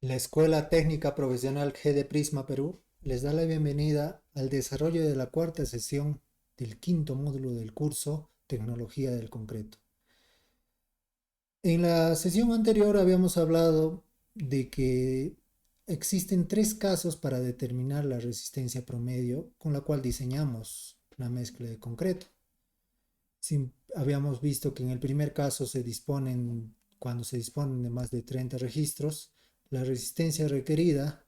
La Escuela Técnica Profesional G de Prisma Perú les da la bienvenida al desarrollo de la cuarta sesión del quinto módulo del curso Tecnología del Concreto. En la sesión anterior habíamos hablado de que existen tres casos para determinar la resistencia promedio con la cual diseñamos la mezcla de concreto. Habíamos visto que en el primer caso cuando se disponen de más de 30 registros, la resistencia requerida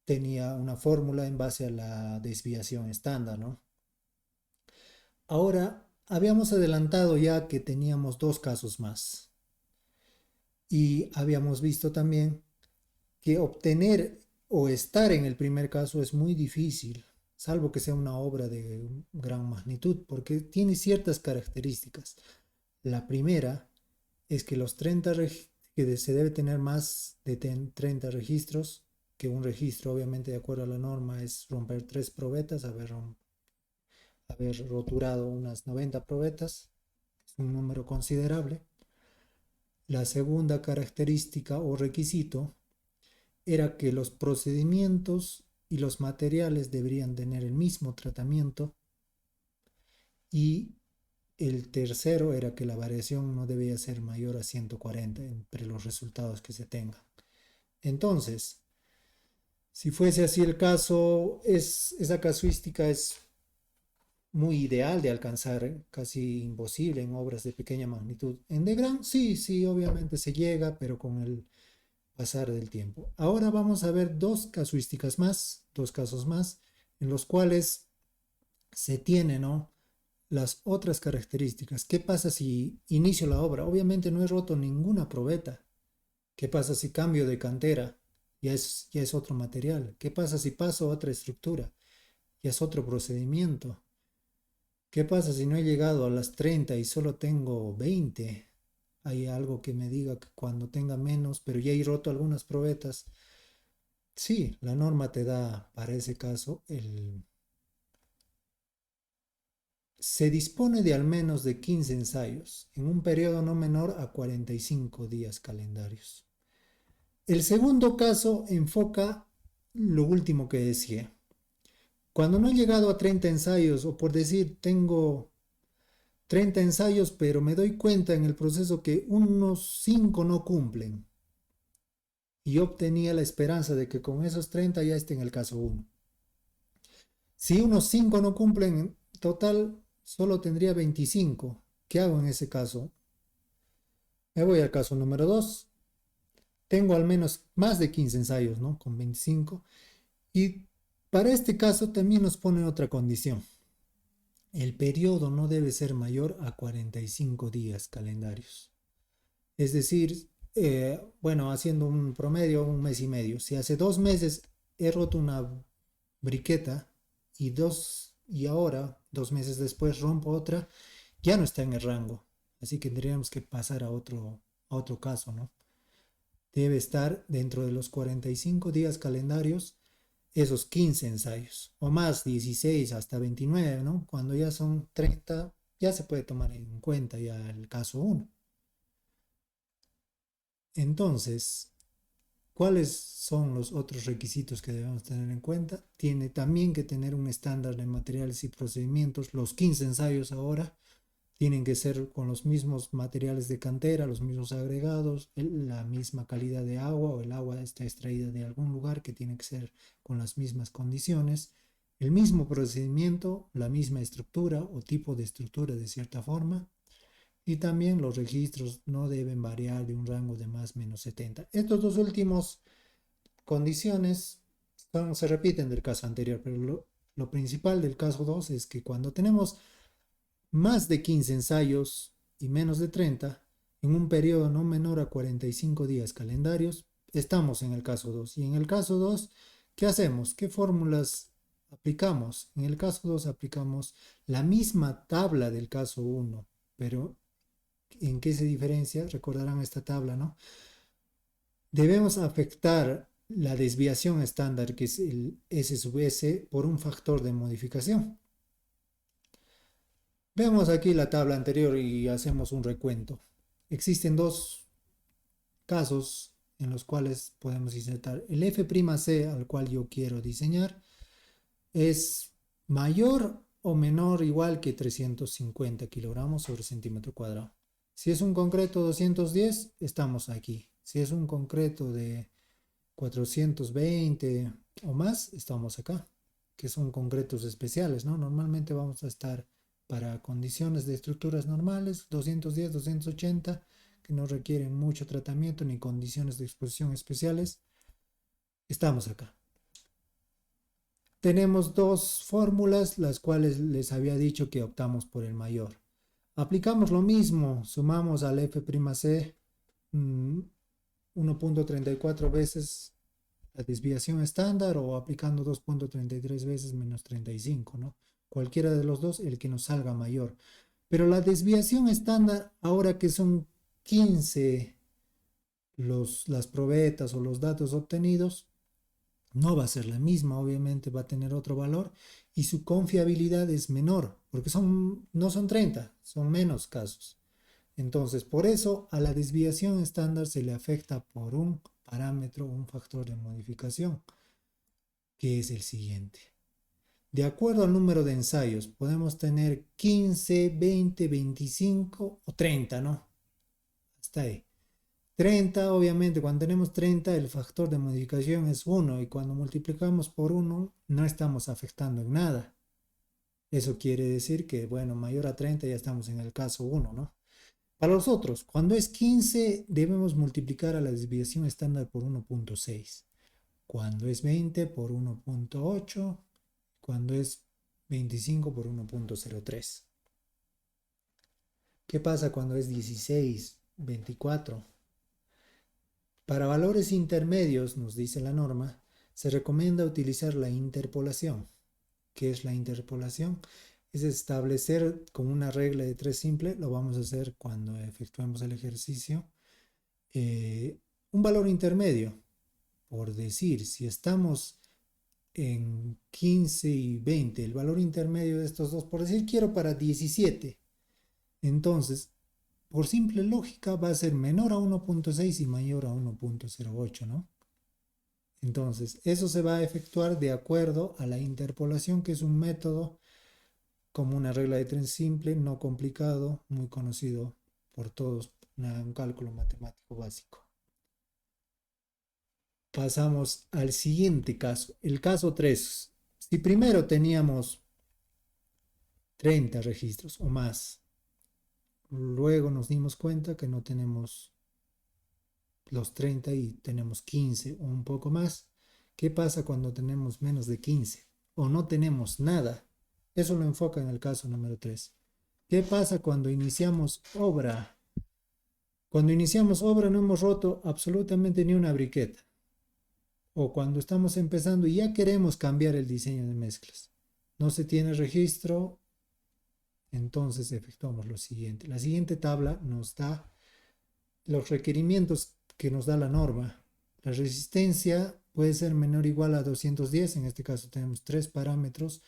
tenía una fórmula en base a la desviación estándar, ¿no? Ahora, habíamos adelantado ya que teníamos dos casos más y habíamos visto también que obtener o estar en el primer caso es muy difícil, salvo que sea una obra de gran magnitud, porque tiene ciertas características. La primera es que que se debe tener más de 30 registros, que un registro obviamente de acuerdo a la norma es romper 3 probetas, haber roturado unas 90 probetas, es un número considerable. La segunda característica o requisito era que los procedimientos y los materiales deberían tener el mismo tratamiento, y el tercero era que la variación no debía ser mayor a 140 entre los resultados que se tengan. Entonces, si fuese así el caso, esa casuística es muy ideal de alcanzar, casi imposible en obras de pequeña magnitud. En de gran, sí, sí, obviamente se llega, pero con el pasar del tiempo. Ahora vamos a ver dos casuísticas más, dos casos más, en los cuales se tienen, ¿no?, las otras características. ¿Qué pasa si inicio la obra? Obviamente no he roto ninguna probeta. ¿Qué pasa si cambio de cantera? Ya es otro material. ¿Qué pasa si paso a otra estructura? Ya es otro procedimiento. ¿Qué pasa si no he llegado a las 30 y solo tengo 20? Hay algo que me diga que cuando tenga menos, pero ya he roto algunas probetas. Sí, la norma te da para ese caso se dispone de al menos de 15 ensayos en un periodo no menor a 45 días calendarios. El segundo caso enfoca lo último que decía. Cuando no he llegado a 30 ensayos, o por decir, tengo 30 ensayos, pero me doy cuenta en el proceso que unos 5 no cumplen, y yo obtenía la esperanza de que con esos 30 ya esté en el caso uno. Si unos 5 no cumplen, en total solo tendría 25. ¿Qué hago en ese caso? Me voy al caso número 2. Tengo al menos más de 15 ensayos, ¿no?, con 25. Y para este caso también nos pone otra condición. El periodo no debe ser mayor a 45 días calendarios. Es decir, bueno, haciendo un promedio, un mes y medio. Si hace 2 meses he roto una briqueta y ahora, 2 meses después, rompo otra, ya no está en el rango. Así que tendríamos que pasar a otro caso, ¿no? Debe estar dentro de los 45 días calendarios esos 15 ensayos, o más, 16 hasta 29, ¿no? Cuando ya son 30, ya se puede tomar en cuenta ya el caso uno. Entonces, ¿cuáles son los otros requisitos que debemos tener en cuenta? Tiene también que tener un estándar de materiales y procedimientos. Los 15 ensayos ahora tienen que ser con los mismos materiales de cantera, los mismos agregados, la misma calidad de agua, o el agua está extraída de algún lugar que tiene que ser con las mismas condiciones, el mismo procedimiento, la misma estructura o tipo de estructura de cierta forma, y también los registros no deben variar de un rango de más o menos 70. Estos dos últimos condiciones se repiten del caso anterior, pero lo principal del caso 2 es que cuando tenemos más de 15 ensayos y menos de 30 en un periodo no menor a 45 días calendarios, estamos en el caso 2. Y en el caso 2, ¿qué hacemos? ¿Qué fórmulas aplicamos? En el caso 2 aplicamos la misma tabla del caso 1, pero ¿en qué se diferencia? Recordarán esta tabla, ¿no? Debemos afectar la desviación estándar, que es el S sub S, por un factor de modificación. Veamos aquí la tabla anterior y hacemos un recuento. Existen dos casos en los cuales podemos insertar el F'C al cual yo quiero diseñar es mayor o menor o igual que 350 kilogramos sobre centímetro cuadrado. Si es un concreto 210, estamos aquí. Si es un concreto de 420 o más, estamos acá, que son concretos especiales, ¿no? Normalmente vamos a estar para condiciones de estructuras normales, 210, 280, que no requieren mucho tratamiento ni condiciones de exposición especiales. Estamos acá. Tenemos dos fórmulas, las cuales les había dicho que optamos por el mayor. Aplicamos lo mismo, sumamos al F'C 1.34 veces la desviación estándar o aplicando 2.33 veces menos 35, ¿no? Cualquiera de los dos, el que nos salga mayor. Pero la desviación estándar, ahora que son 15 las probetas o los datos obtenidos, no va a ser la misma, obviamente va a tener otro valor y su confiabilidad es menor, porque no son 30, son menos casos. Entonces, por eso a la desviación estándar se le afecta por un parámetro, un factor de modificación, que es el siguiente. De acuerdo al número de ensayos, podemos tener 15, 20, 25 o 30, ¿no? Hasta ahí. 30, obviamente, cuando tenemos 30, el factor de modificación es 1 y cuando multiplicamos por 1 no estamos afectando en nada. Eso quiere decir que, bueno, mayor a 30 ya estamos en el caso 1, ¿no? Para los otros, cuando es 15, debemos multiplicar a la desviación estándar por 1.6. Cuando es 20 por 1.8. Cuando es 25 por 1.03. ¿Qué pasa cuando es 16, 24? Para valores intermedios, nos dice la norma, se recomienda utilizar la interpolación. ¿Qué es la interpolación? Es establecer con una regla de 3 simple, lo vamos a hacer cuando efectuemos el ejercicio, un valor intermedio. Por decir, si estamos en 15 y 20, el valor intermedio de estos dos, por decir, quiero para 17. Entonces, por simple lógica, va a ser menor a 1.6 y mayor a 1.08, ¿no? Entonces, eso se va a efectuar de acuerdo a la interpolación, que es un método como una regla de 3 simple, no complicado, muy conocido por todos, un cálculo matemático básico. Pasamos al siguiente caso, el caso 3. Si primero teníamos 30 registros o más, luego nos dimos cuenta que no tenemos los 30 y tenemos 15 o un poco más. ¿Qué pasa cuando tenemos menos de 15 o no tenemos nada? Eso lo enfoca en el caso número 3. ¿Qué pasa cuando iniciamos obra? Cuando iniciamos obra no hemos roto absolutamente ni una briqueta. O cuando estamos empezando y ya queremos cambiar el diseño de mezclas. No se tiene registro, entonces efectuamos lo siguiente. La siguiente tabla nos da los requerimientos que nos da la norma. La resistencia puede ser menor o igual a 210, en este caso tenemos 3 parámetros,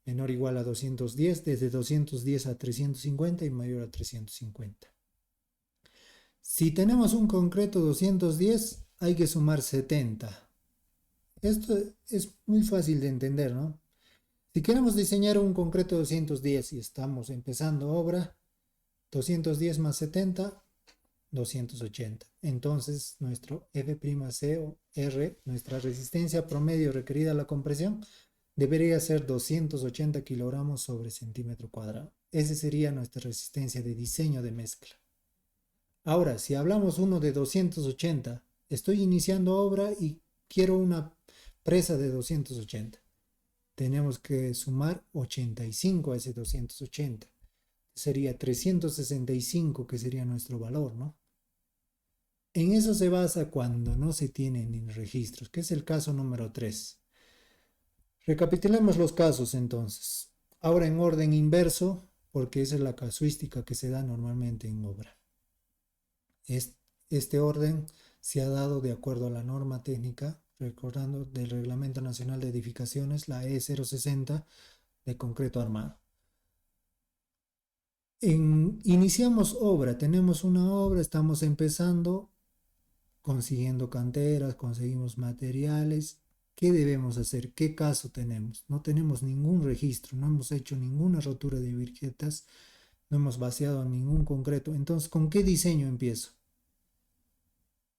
menor o igual a 210, desde 210 a 350 y mayor a 350. Si tenemos un concreto 210, hay que sumar 70. Esto es muy fácil de entender, ¿no? Si queremos diseñar un concreto 210 y estamos empezando obra, 210 más 70, 280. Entonces, nuestro F'C o R, nuestra resistencia promedio requerida a la compresión, debería ser 280 kilogramos sobre centímetro cuadrado. Esa sería nuestra resistencia de diseño de mezcla. Ahora, si hablamos uno de 280, estoy iniciando obra y quiero una presa de 280. Tenemos que sumar 85 a ese 280. Sería 365, que sería nuestro valor, ¿no? En eso se basa cuando no se tienen registros, que es el caso número 3. Recapitulemos los casos entonces. Ahora en orden inverso, porque esa es la casuística que se da normalmente en obra. Este orden se ha dado de acuerdo a la norma técnica, recordando del Reglamento Nacional de Edificaciones, la E060 de concreto armado. Iniciamos obra, tenemos una obra, estamos empezando consiguiendo canteras, conseguimos materiales. ¿Qué debemos hacer? ¿Qué caso tenemos? No tenemos ningún registro, no hemos hecho ninguna rotura de briquetas, no hemos vaciado ningún concreto. Entonces, ¿con qué diseño empiezo?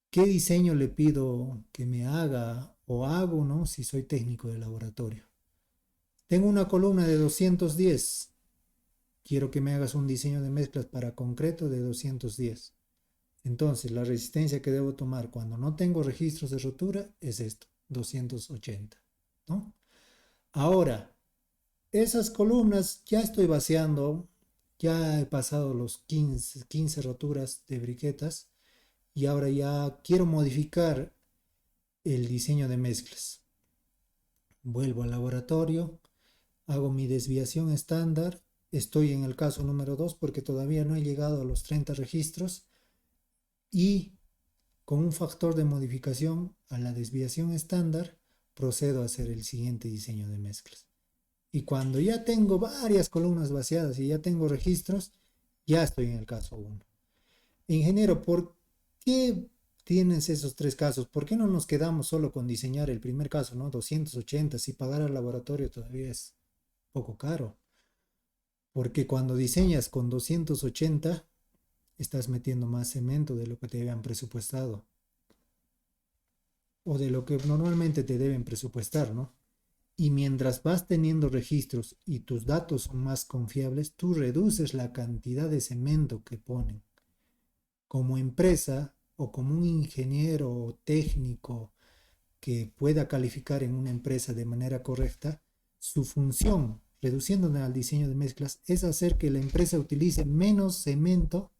¿Qué diseño le pido que me haga o hago, ¿no? Si soy técnico de laboratorio. Tengo una columna de 210. Quiero que me hagas un diseño de mezclas para concreto de 210. Entonces, la resistencia que debo tomar cuando no tengo registros de rotura es esto, 280, ¿no? Ahora, esas columnas ya estoy vaciando, ya he pasado los 15 roturas de briquetas y ahora ya quiero modificar el diseño de mezclas. Vuelvo al laboratorio, hago mi desviación estándar, estoy en el caso número 2 porque todavía no he llegado a los 30 registros y con un factor de modificación a la desviación estándar procedo a hacer el siguiente diseño de mezclas. Y cuando ya tengo varias columnas vaciadas y ya tengo registros, ya estoy en el caso 1. Ingeniero, ¿por qué tienes esos tres casos? ¿Por qué no nos quedamos solo con diseñar el primer caso, ¿no? 280, si pagar al laboratorio todavía es poco caro. Porque cuando diseñas con 280, estás metiendo más cemento de lo que te habían presupuestado. O de lo que normalmente te deben presupuestar, ¿no? Y mientras vas teniendo registros y tus datos son más confiables, tú reduces la cantidad de cemento que ponen. Como empresa o como un ingeniero o técnico que pueda calificar en una empresa de manera correcta, su función, reduciéndole al diseño de mezclas, es hacer que la empresa utilice menos cemento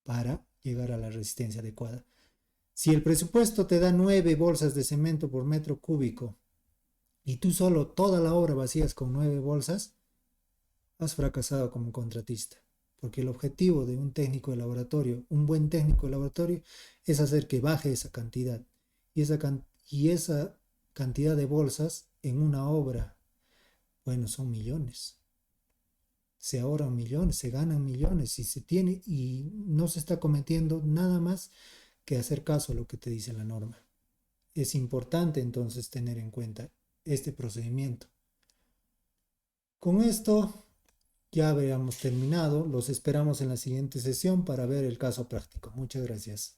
para llegar a la resistencia adecuada. Si el presupuesto te da 9 bolsas de cemento por metro cúbico y tú solo toda la obra vacías con 9 bolsas, has fracasado como contratista. Porque el objetivo de un técnico de laboratorio, un buen técnico de laboratorio, es hacer que baje esa cantidad. Y esa cantidad de bolsas en una obra, bueno, son millones. Se ahorran millones, se ganan millones y se tiene y no se está cometiendo nada más que hacer caso a lo que te dice la norma. Es importante entonces tener en cuenta este procedimiento. Con esto ya habríamos terminado. Los esperamos en la siguiente sesión para ver el caso práctico. Muchas gracias.